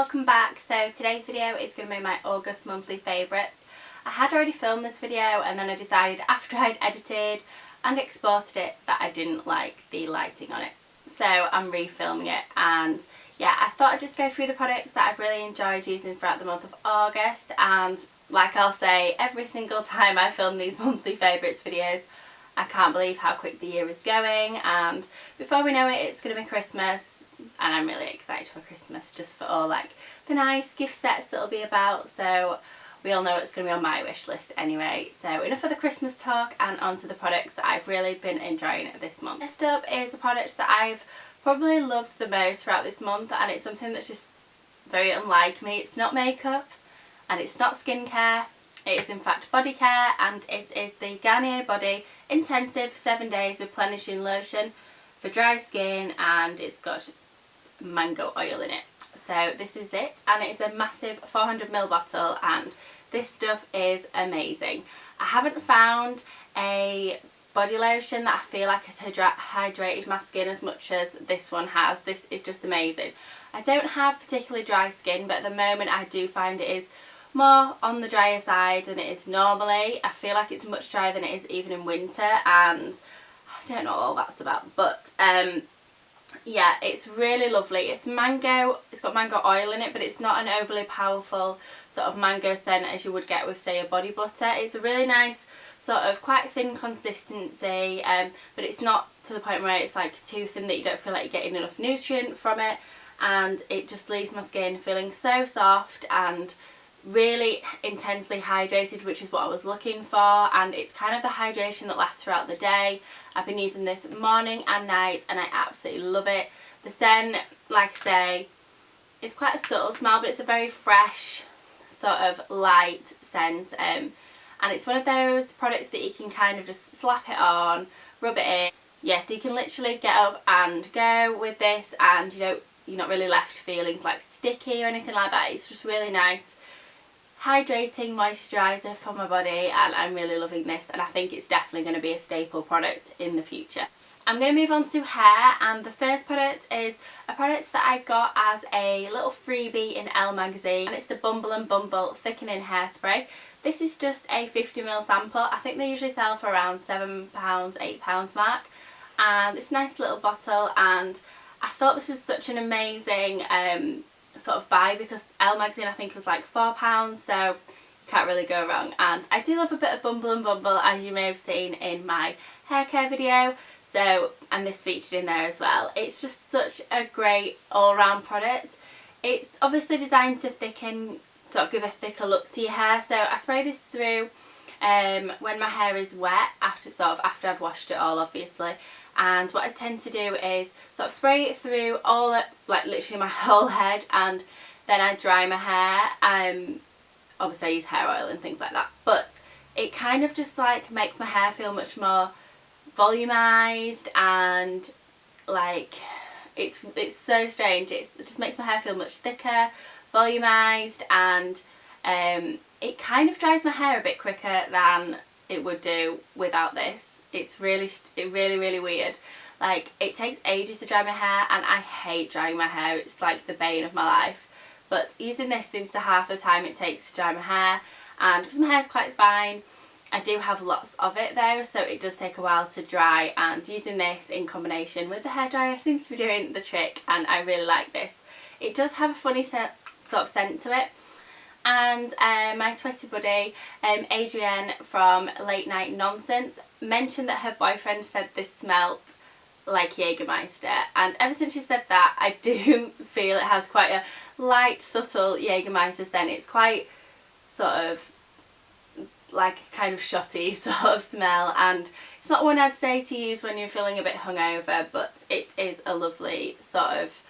welcome back. So today's video is going to be my August monthly favourites. I had already filmed this video and then I decided after I'd edited and exported it that I didn't like the lighting on it. So I'm refilming it, and yeah, I thought I'd just go through the products that I've really enjoyed using throughout the month of August. And like I'll say every single time I film these monthly favourites videos, I can't believe how quick the year is going, and before we know it, it's going to be Christmas. And I'm really excited for Christmas, just for all like the nice gift sets that'll be about. So we all know it's going to be on my wish list anyway. So enough of the Christmas talk and on to the products that I've really been enjoying this month. Next up is the product that I've probably loved the most throughout this month, and it's something that's just very unlike me. It's not makeup and it's not skincare. It is in fact body care, and it is the Garnier Body Intensive 7 Days Replenishing Lotion for dry skin, and it's got mango oil in it. So this is it, and it is a massive 400ml bottle, and this stuff is amazing. I haven't found a body lotion that I feel like has hydrated my skin as much as this one has. This is just amazing. I don't have particularly dry skin, but at the moment I do find it is more on the drier side than it is normally. I feel like it's much drier than it is even in winter, and I don't know what all that's about, but yeah, it's really lovely. It's mango, it's got mango oil in it, but it's not an overly powerful sort of mango scent as you would get with, say, a body butter. It's a really nice sort of quite thin consistency, but it's not to the point where it's like too thin that you don't feel like you're getting enough nutrient from it, and it just leaves my skin feeling so soft and really intensely hydrated, which is what I was looking for. And it's kind of the hydration that lasts throughout the day. I've been using this morning and night, and I absolutely love it. The scent, like I say, is quite a subtle smell, but it's a very fresh sort of light scent, and it's one of those products that you can kind of just slap it on, rub it in. Yeah, so you can literally get up and go with this, and you're not really left feeling like sticky or anything like that. It's just really nice hydrating moisturiser for my body, and I'm really loving this, and I think it's definitely going to be a staple product in the future. I'm going to move on to hair, and the first product is a product that I got as a little freebie in Elle magazine, and it's the Bumble Thickening Hairspray. This is just a 50ml sample. I think they usually sell for around £7, £8 mark, and it's a nice little bottle, and I thought this was such an amazing sort of buy, because Elle magazine I think was like £4, so you can't really go wrong. And I do love a bit of Bumble, as you may have seen in my hair care video, so, and this featured in there as well. It's just such a great all-round product. It's obviously designed to thicken, sort of give a thicker look to your hair. So I spray this through when my hair is wet, after I've washed it all, obviously. And what I tend to do is sort of spray it through all, like literally my whole head, and then I dry my hair. Obviously I use hair oil and things like that, but it kind of just like makes my hair feel much more volumized, and like it's so strange. It just makes my hair feel much thicker, volumized, and it kind of dries my hair a bit quicker than it would do without this. It's really weird. Like, it takes ages to dry my hair, and I hate drying my hair. It's like the bane of my life. But using this seems to half the time it takes to dry my hair, and because my hair's quite fine, I do have lots of it though, so it does take a while to dry, and using this in combination with the hairdryer seems to be doing the trick, and I really like this. It does have a funny sort of scent to it. And my Twitter buddy Adrienne from Late Night Nonsense mentioned that her boyfriend said this smelt like Jägermeister, and ever since she said that, I do feel it has quite a light, subtle Jägermeister scent. It's quite sort of like kind of shotty sort of smell, and it's not one I'd say to use when you're feeling a bit hungover, but it is a lovely sort of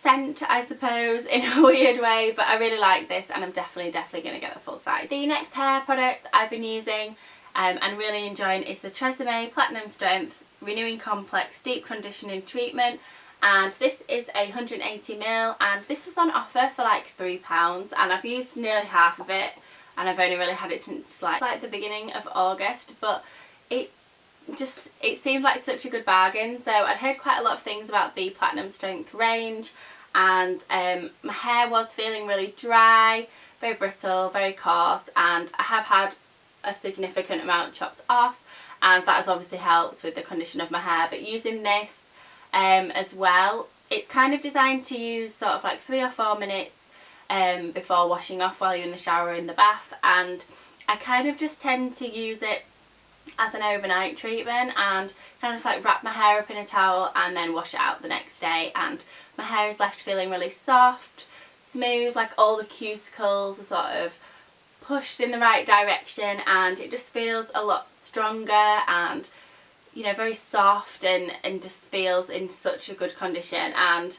scent, I suppose, in a weird way. But I really like this, and I'm definitely going to get the full size. The next hair product I've been using and really enjoying is the TRESemme Platinum Strength Renewing Complex Deep Conditioning Treatment, and this is 180ml, and this was on offer for like £3, and I've used nearly half of it, and I've only really had it since like the beginning of August, but it seemed like such a good bargain. So I'd heard quite a lot of things about the Platinum Strength range, and my hair was feeling really dry, very brittle, very coarse, and I have had a significant amount chopped off, and that has obviously helped with the condition of my hair. But using this as well, it's kind of designed to use sort of like 3 or 4 minutes before washing off while you're in the shower or in the bath, and I kind of just tend to use it as an overnight treatment and kind of just like wrap my hair up in a towel and then wash it out the next day, and my hair is left feeling really soft, smooth, like all the cuticles are sort of pushed in the right direction, and it just feels a lot stronger and, you know, very soft, and just feels in such a good condition. And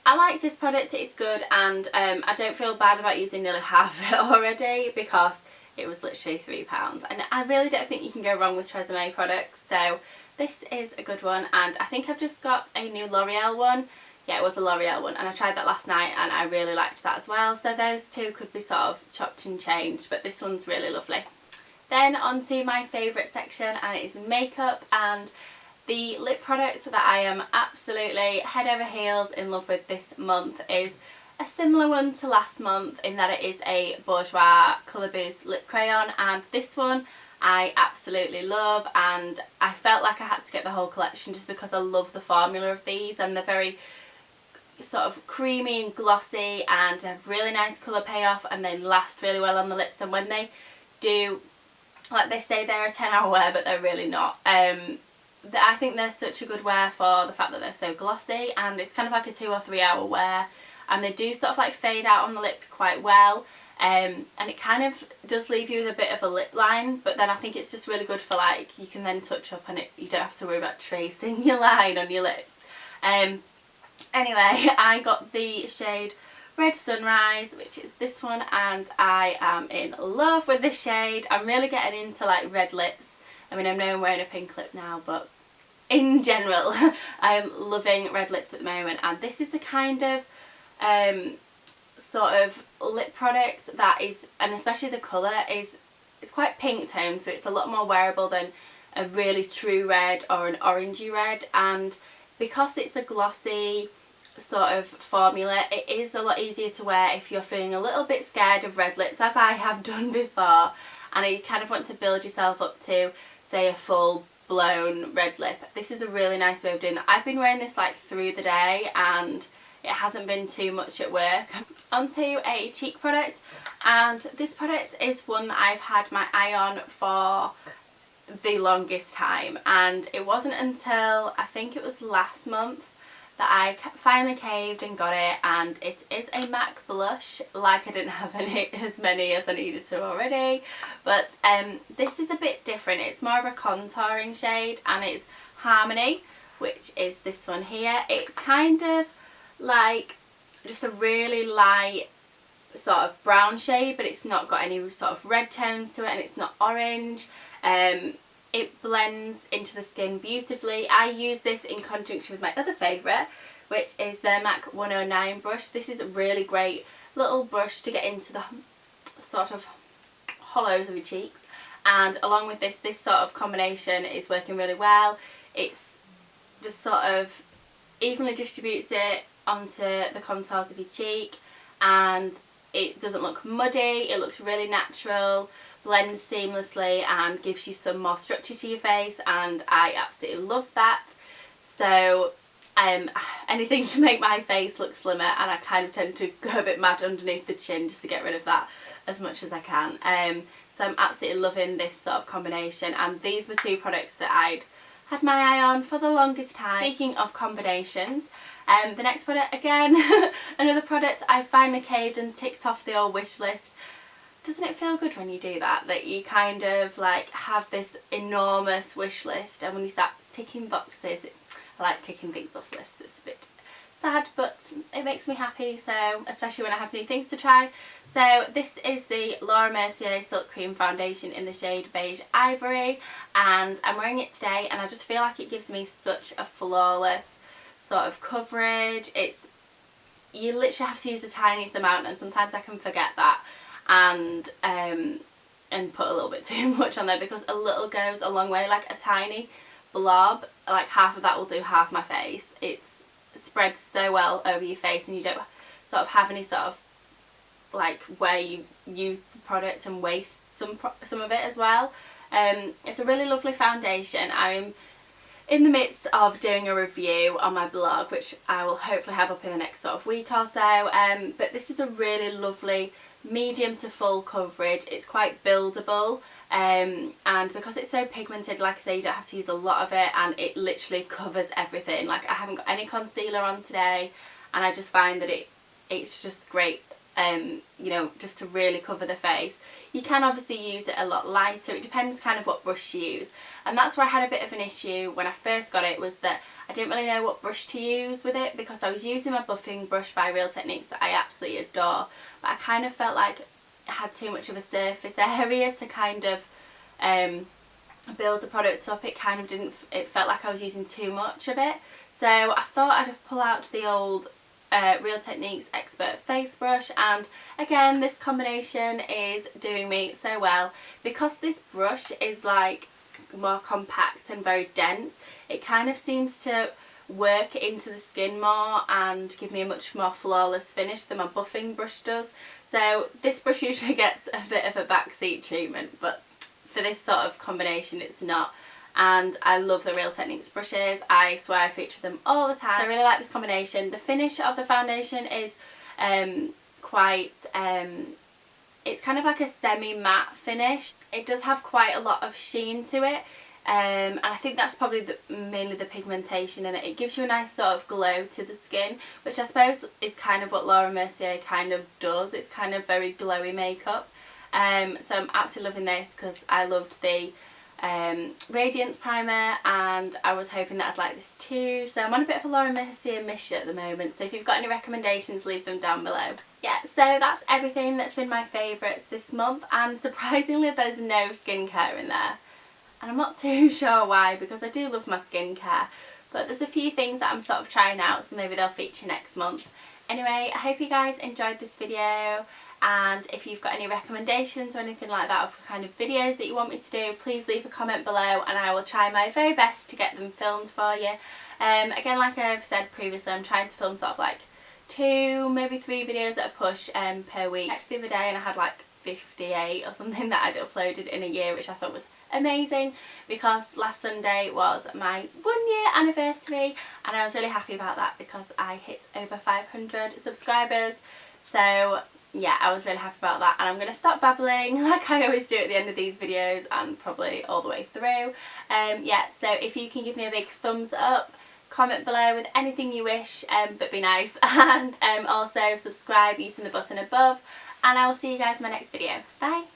I like this product, it's good, and I don't feel bad about using nearly half of it already because it was literally £3, and I really don't think you can go wrong with TRESemme products, so this is a good one. And I think I've just got a new L'Oreal one. Yeah, it was a L'Oreal one, and I tried that last night and I really liked that as well, so those two could be sort of chopped and changed, but this one's really lovely. Then on to my favourite section, and it is makeup, and the lip product that I am absolutely head over heels in love with this month is a similar one to last month, in that it is a Bourjois Colour Boost lip crayon, and this one I absolutely love, and I felt like I had to get the whole collection just because I love the formula of these, and they're very sort of creamy and glossy, and they have really nice colour payoff, and they last really well on the lips. And when they do, like, they say they're a 10-hour wear, but they're really not. I think they're such a good wear for the fact that they're so glossy, and it's kind of like a 2 or 3 hour wear, and they do sort of like fade out on the lip quite well, and it kind of does leave you with a bit of a lip line, but then I think it's just really good for, like, you can then touch up and you don't have to worry about tracing your line on your lip. Anyway, I got the shade Red Sunrise, which is this one, and I am in love with this shade. I'm really getting into like red lips. I mean, I know I'm wearing a pink lip now, but in general I'm loving red lips at the moment, and this is the kind of sort of lip product that is, and especially the colour is, it's quite pink toned, so it's a lot more wearable than a really true red or an orangey red, and because it's a glossy sort of formula, it is a lot easier to wear if you're feeling a little bit scared of red lips, as I have done before, and you kind of want to build yourself up to, say, a full blown red lip. This is a really nice way of doing that. I've been wearing this like through the day, and it hasn't been too much at work. Onto a cheek product, and this product is one that I've had my eye on for the longest time, and it wasn't until I think it was last month that I finally caved and got it, and it is a MAC blush. Like, I didn't have as many as I needed to already, but this is a bit different. It's more of a contouring shade, and it's Harmony, which is this one here. It's kind of like just a really light sort of brown shade, but it's not got any sort of red tones to it, and it's not orange. It blends into the skin beautifully. I use this in conjunction with my other favourite, which is the MAC 109 brush. This is a really great little brush to get into the sort of hollows of your cheeks, and along with this sort of combination is working really well. It's just sort of evenly distributes it onto the contours of your cheek, and it doesn't look muddy, it looks really natural, blends seamlessly, and gives you some more structure to your face, and I absolutely love that. So anything to make my face look slimmer, and I kind of tend to go a bit mad underneath the chin just to get rid of that as much as I can. So I'm absolutely loving this sort of combination, and these were two products that I'd had my eye on for the longest time. Speaking of combinations, the next product, again, another product I finally caved and ticked off the old wish list. Doesn't it feel good when you do that? That you kind of like have this enormous wish list, and when you start ticking boxes, I like ticking things off lists. It's a bit sad, but it makes me happy, so especially when I have new things to try. So this is the Laura Mercier Silk Cream Foundation in the shade Beige Ivory, and I'm wearing it today, and I just feel like it gives me such a flawless sort of coverage. You literally have to use the tiniest amount, and sometimes I can forget that and put a little bit too much on there, because a little goes a long way. Like a tiny blob, like half of that will do half my face. It's spreads so well over your face and you don't sort of have any sort of like where you use the product and waste some of it as well. It's a really lovely foundation. I'm in the midst of doing a review on my blog, which I will hopefully have up in the next sort of week or so, but this is a really lovely medium to full coverage. It's quite buildable, and because it's so pigmented, like I say, you don't have to use a lot of it, and it literally covers everything. Like, I haven't got any concealer on today, and I just find that it's just great, you know, just to really cover the face. You can obviously use it a lot lighter. It depends kind of what brush you use, and that's where I had a bit of an issue when I first got it, was that I didn't really know what brush to use with it, because I was using my buffing brush by Real Techniques that I absolutely adore, but I kind of felt like it had too much of a surface area to kind of build the product up. It kind of didn't, it felt like I was using too much of it, so I thought I'd pull out the old Real Techniques Expert Face Brush, and again, this combination is doing me so well. Because this brush is like more compact and very dense, it kind of seems to work into the skin more and give me a much more flawless finish than my buffing brush does. So this brush usually gets a bit of a backseat treatment, but for this sort of combination it's not. And I love the Real Techniques brushes. I swear I feature them all the time. I really like this combination. The finish of the foundation is quite, it's kind of like a semi-matte finish. It does have quite a lot of sheen to it, and I think that's probably mainly the pigmentation in it. It gives you a nice sort of glow to the skin, which I suppose is kind of what Laura Mercier kind of does. It's kind of very glowy makeup. So I'm absolutely loving this, because I loved the Radiance primer, and I was hoping that I'd like this too. So I'm on a bit of a Laura Mercier mission at the moment, so if you've got any recommendations, leave them down below. Yeah, so that's everything that's been my favourites this month, and surprisingly there's no skincare in there, and I'm not too sure why, because I do love my skincare, but there's a few things that I'm sort of trying out, so maybe they'll feature next month. Anyway, I hope you guys enjoyed this video, and if you've got any recommendations or anything like that of kind of videos that you want me to do, please leave a comment below and I will try my very best to get them filmed for you. Again, like I've said previously, I'm trying to film sort of like 2, maybe 3 videos at a push per week. Actually, the other day and I had like 58 or something that I'd uploaded in a year, which I thought was amazing, because last Sunday was my 1-year anniversary and I was really happy about that, because I hit over 500 subscribers. So yeah, I was really happy about that, and I'm going to stop babbling like I always do at the end of these videos, and probably all the way through. Yeah, so if you can give me a big thumbs up, comment below with anything you wish, but be nice, and also subscribe using the button above, and I will see you guys in my next video. Bye!